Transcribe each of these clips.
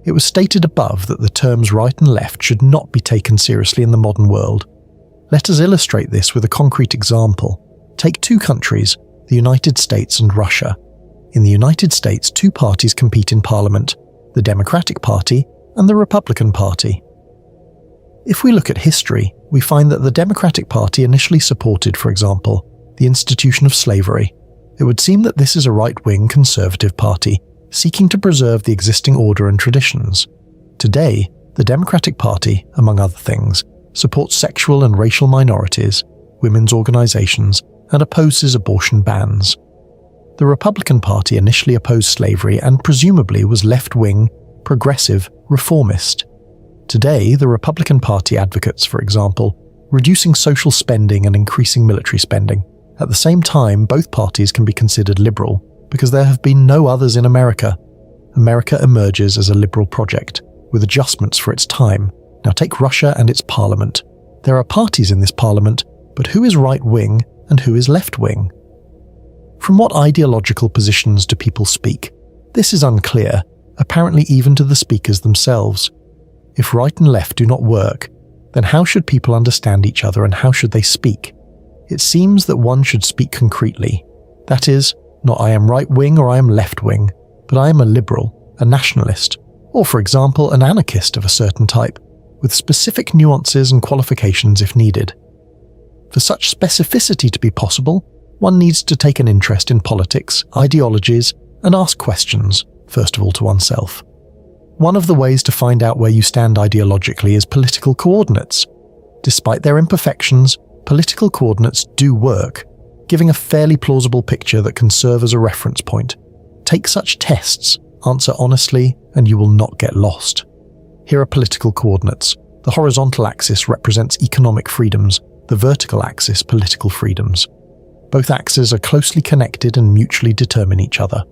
It was stated above that the terms right and left should not be taken seriously in the modern world. Let us illustrate this with a concrete example. Take two countries, the United States and Russia. In the United States, two parties compete in Parliament, the Democratic Party and the Republican Party. If we look at history, we find that the Democratic Party initially supported, for example, the institution of slavery. It would seem that this is a right-wing conservative party, seeking to preserve the existing order and traditions. Today, the Democratic Party, among other things, supports sexual and racial minorities, women's organizations, and opposes abortion bans. The Republican Party initially opposed slavery and presumably was left-wing, progressive, reformist. Today, the Republican Party advocates, for example, reducing social spending and increasing military spending. At the same time, both parties can be considered liberal, because there have been no others in America. America emerges as a liberal project, with adjustments for its time. Now take Russia and its parliament. There are parties in this parliament, but who is right-wing and who is left-wing? From what ideological positions do people speak? This is unclear, apparently even to the speakers themselves. If right and left do not work, then how should people understand each other and how should they speak? It seems that one should speak concretely. That is, not I am right-wing or I am left-wing, but I am a liberal, a nationalist, or for example an anarchist of a certain type, with specific nuances and qualifications if needed. For such specificity to be possible, one needs to take an interest in politics, ideologies, and ask questions, first of all to oneself. One of the ways to find out where you stand ideologically is political coordinates. Despite their imperfections, political coordinates do work, giving a fairly plausible picture that can serve as a reference point. Take such tests, answer honestly, and you will not get lost. Here are political coordinates. The horizontal axis represents economic freedoms, the vertical axis political freedoms. Both axes are closely connected and mutually determine each other.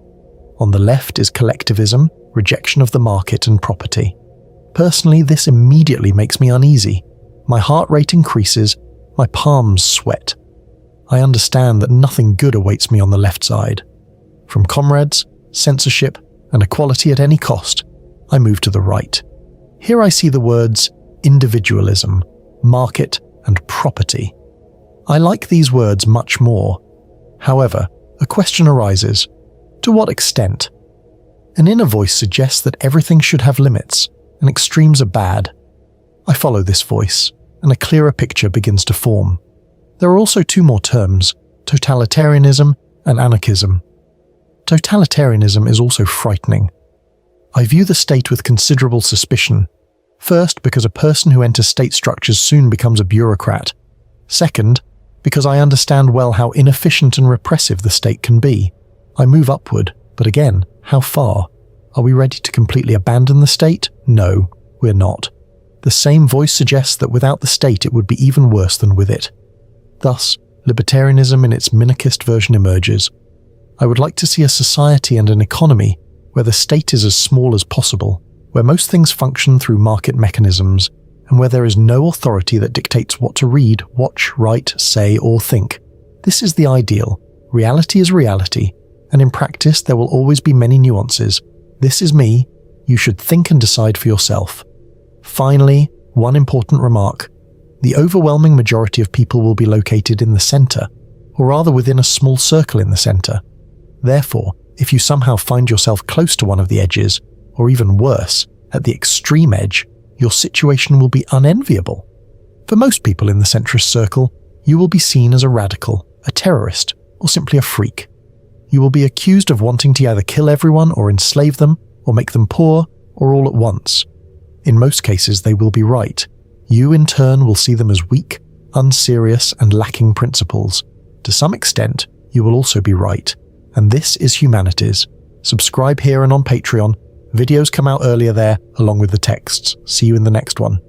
On the left is collectivism, rejection of the market and property. Personally, this immediately makes me uneasy. My heart rate increases, my palms sweat. I understand that nothing good awaits me on the left side. From comrades, censorship, and equality at any cost, I move to the right. Here I see the words individualism, market, and property. I like these words much more. However, a question arises. To what extent? An inner voice suggests that everything should have limits, and extremes are bad. I follow this voice, and a clearer picture begins to form. There are also two more terms, totalitarianism and anarchism. Totalitarianism is also frightening. I view the state with considerable suspicion. First, because a person who enters state structures soon becomes a bureaucrat. Second, because I understand well how inefficient and repressive the state can be. I move upward, but again, how far? Are we ready to completely abandon the state? No, we're not. The same voice suggests that without the state it would be even worse than with it. Thus, libertarianism in its minarchist version emerges. I would like to see a society and an economy where the state is as small as possible, where most things function through market mechanisms, and where there is no authority that dictates what to read, watch, write, say, or think. This is the ideal. Reality is reality, and in practice there will always be many nuances. This is me. You should think and decide for yourself. Finally, one important remark. The overwhelming majority of people will be located in the center, or rather within a small circle in the center. Therefore, if you somehow find yourself close to one of the edges, or even worse, at the extreme edge, your situation will be unenviable. For most people in the centrist circle, you will be seen as a radical, a terrorist, or simply a freak. You will be accused of wanting to either kill everyone or enslave them, or make them poor, or all at once. In most cases, they will be right. You, in turn, will see them as weak, unserious, and lacking principles. To some extent, you will also be right. And this is Humanities. Subscribe here and on Patreon. Videos come out earlier there, along with the texts. See you in the next one.